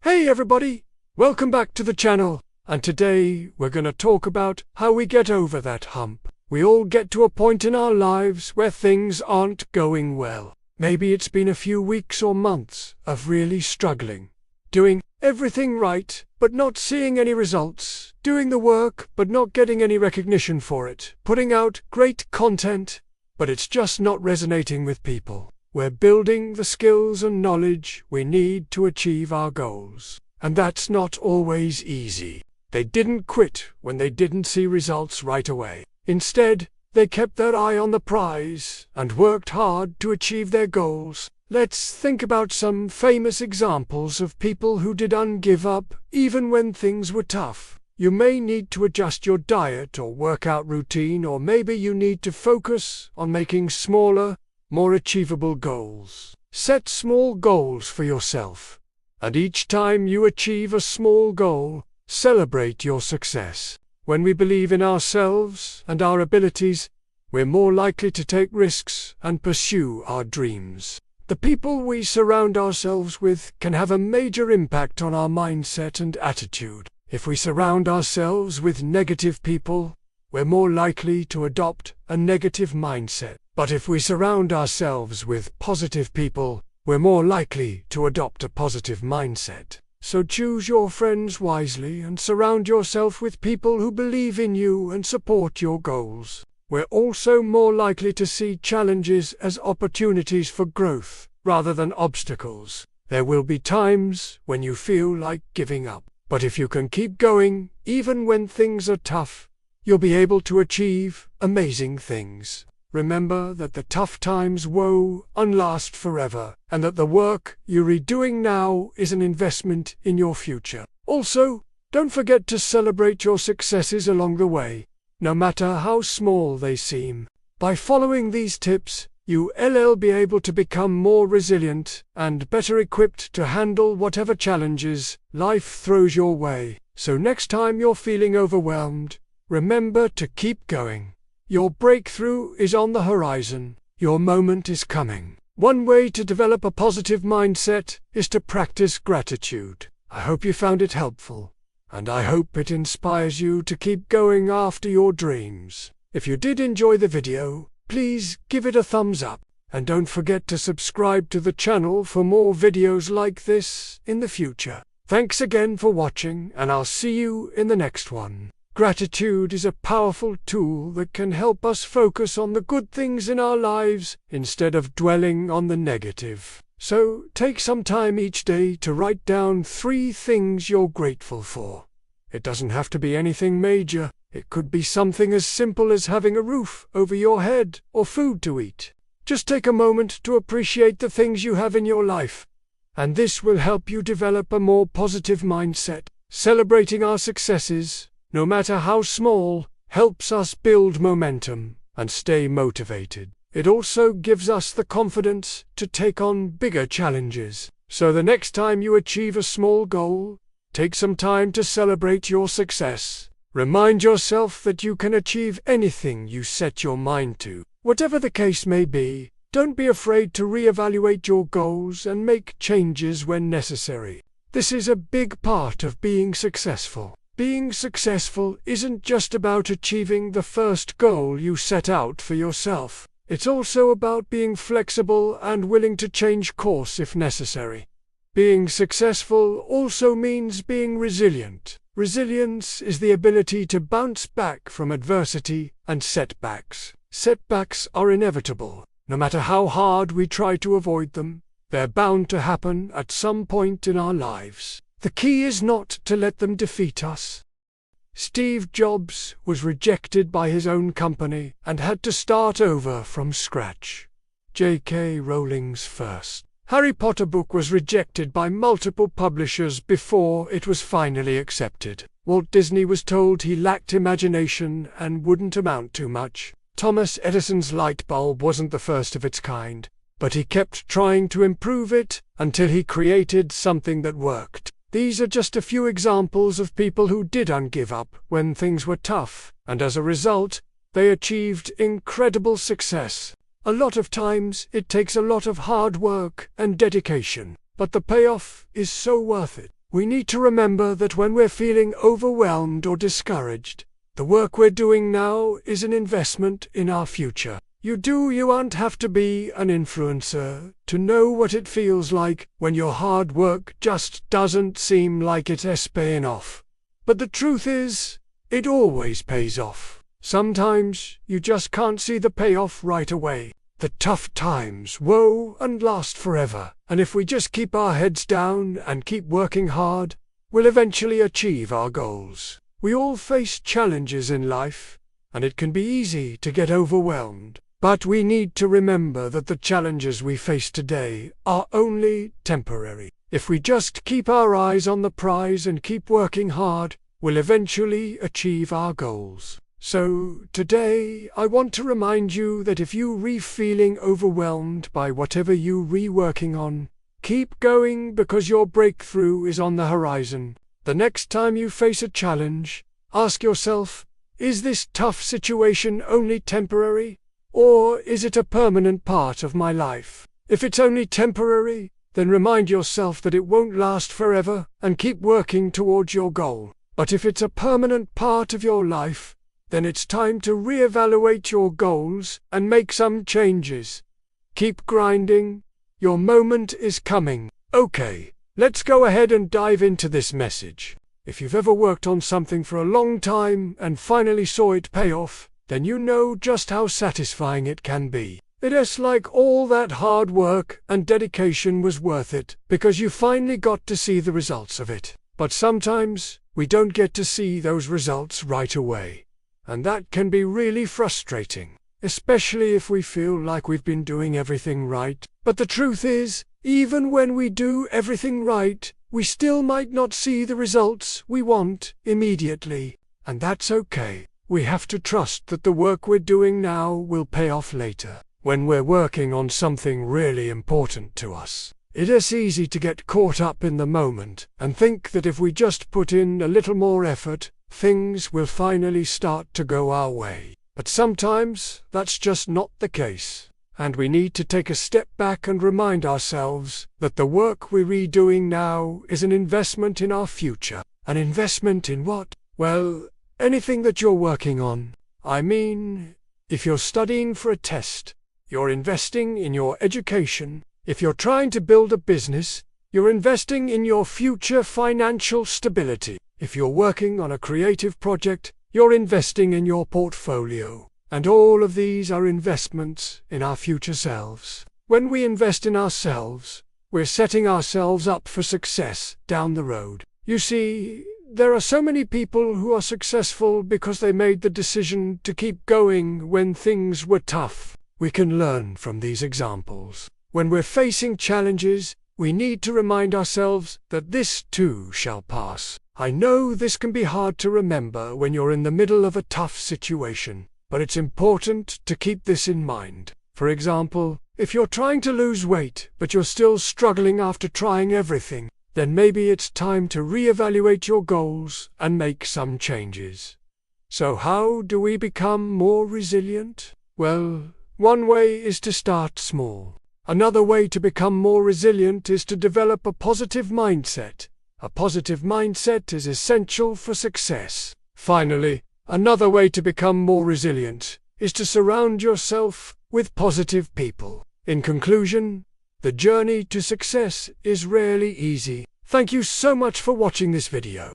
Hey everybody, welcome back to the channel, and today we're gonna talk about how we get over that hump. We all get to a point in our lives where things aren't going well. Maybe it's been a few weeks or months of really struggling, doing everything right but not seeing any results, doing the work but not getting any recognition for it, putting out great content but it's just not resonating with people. We're building the skills and knowledge we need to achieve our goals. And that's not always easy. They didn't quit when they didn't see results right away. Instead, they kept their eye on the prize and worked hard to achieve their goals. Let's think about some famous examples of people who didn't give up even when things were tough. You may need to adjust your diet or workout routine, or maybe you need to focus on making smaller, more achievable goals. Set small goals for yourself, and each time you achieve a small goal, celebrate your success. When we believe in ourselves and our abilities, we're more likely to take risks and pursue our dreams. The people we surround ourselves with can have a major impact on our mindset and attitude. If we surround ourselves with negative people, we're more likely to adopt a negative mindset. But if we surround ourselves with positive people, we're more likely to adopt a positive mindset. So choose your friends wisely and surround yourself with people who believe in you and support your goals. We're also more likely to see challenges as opportunities for growth rather than obstacles. There will be times when you feel like giving up. But if you can keep going, even when things are tough, you'll be able to achieve amazing things. Remember that the tough times won't last forever, and that the work you're doing now is an investment in your future. Also, don't forget to celebrate your successes along the way, no matter how small they seem. By following these tips, you'll be able to become more resilient and better equipped to handle whatever challenges life throws your way. So next time you're feeling overwhelmed, remember to keep going. Your breakthrough is on the horizon. Your moment is coming. One way to develop a positive mindset is to practice gratitude. I hope you found it helpful, and I hope it inspires you to keep going after your dreams. If you did enjoy the video, please give it a thumbs up, and don't forget to subscribe to the channel for more videos like this in the future. Thanks again for watching, and I'll see you in the next one. Gratitude is a powerful tool that can help us focus on the good things in our lives instead of dwelling on the negative. So take some time each day to write down 3 things you're grateful for. It doesn't have to be anything major. It could be something as simple as having a roof over your head or food to eat. Just take a moment to appreciate the things you have in your life, and this will help you develop a more positive mindset. Celebrating our successes, no matter how small, helps us build momentum and stay motivated. It also gives us the confidence to take on bigger challenges. So the next time you achieve a small goal, take some time to celebrate your success. Remind yourself that you can achieve anything you set your mind to. Whatever the case may be, don't be afraid to reevaluate your goals and make changes when necessary. This is a big part of being successful. Being successful isn't just about achieving the first goal you set out for yourself. It's also about being flexible and willing to change course if necessary. Being successful also means being resilient. Resilience is the ability to bounce back from adversity and setbacks. Setbacks are inevitable. No matter how hard we try to avoid them, they're bound to happen at some point in our lives. The key is not to let them defeat us. Steve Jobs was rejected by his own company and had to start over from scratch. J.K. Rowling's first Harry Potter book was rejected by multiple publishers before it was finally accepted. Walt Disney was told he lacked imagination and wouldn't amount to much. Thomas Edison's light bulb wasn't the first of its kind, but he kept trying to improve it until he created something that worked. These are just a few examples of people who didn't give up when things were tough, and as a result, they achieved incredible success. A lot of times, it takes a lot of hard work and dedication, but the payoff is so worth it. we need to remember that when we're feeling overwhelmed or discouraged, the work we're doing now is an investment in our future. You won't have to be an influencer to know what it feels like when your hard work just doesn't seem like it's paying off. But the truth is, it always pays off. Sometimes you just can't see the payoff right away. The tough times won't last forever, and if we just keep our heads down and keep working hard, we'll eventually achieve our goals. We all face challenges in life, and it can be easy to get overwhelmed. But we need to remember that the challenges we face today are only temporary. If we just keep our eyes on the prize and keep working hard, we'll eventually achieve our goals. So today I want to remind you that if you're feeling overwhelmed by whatever you're working on, keep going because your breakthrough is on the horizon. The next time you face a challenge, ask yourself, is this tough situation only temporary? Or is it a permanent part of my life? If it's only temporary, then remind yourself that it won't last forever and keep working towards your goal. But if it's a permanent part of your life, then it's time to reevaluate your goals and make some changes. Keep grinding. Your moment is coming. Okay, let's go ahead and dive into this message. If you've ever worked on something for a long time and finally saw it pay off, then you know just how satisfying it can be. It's like all that hard work and dedication was worth it because you finally got to see the results of it. But sometimes we don't get to see those results right away. And that can be really frustrating, especially if we feel like we've been doing everything right. But the truth is, even when we do everything right, we still might not see the results we want immediately. And that's okay. We have to trust that the work we're doing now will pay off later. When we're working on something really important to us, it is easy to get caught up in the moment and think that if we just put in a little more effort, things will finally start to go our way. But sometimes that's just not the case. And we need to take a step back and remind ourselves that the work we're doing now is an investment in our future. An investment in what? Well, anything that you're working on. I mean, if you're studying for a test, you're investing in your education. If you're trying to build a business, you're investing in your future financial stability. If you're working on a creative project, you're investing in your portfolio. And all of these are investments in our future selves. When we invest in ourselves, we're setting ourselves up for success down the road. You see, there are so many people who are successful because they made the decision to keep going when things were tough. We can learn from these examples. When we're facing challenges, we need to remind ourselves that this too shall pass. I know this can be hard to remember when you're in the middle of a tough situation, but it's important to keep this in mind. For example, if you're trying to lose weight but you're still struggling after trying everything, then maybe it's time to reevaluate your goals and make some changes. So how do we become more resilient? Well, one way is to start small. Another way to become more resilient is to develop a positive mindset. A positive mindset is essential for success. Finally, another way to become more resilient is to surround yourself with positive people. In conclusion, the journey to success is rarely easy. Thank you so much for watching this video.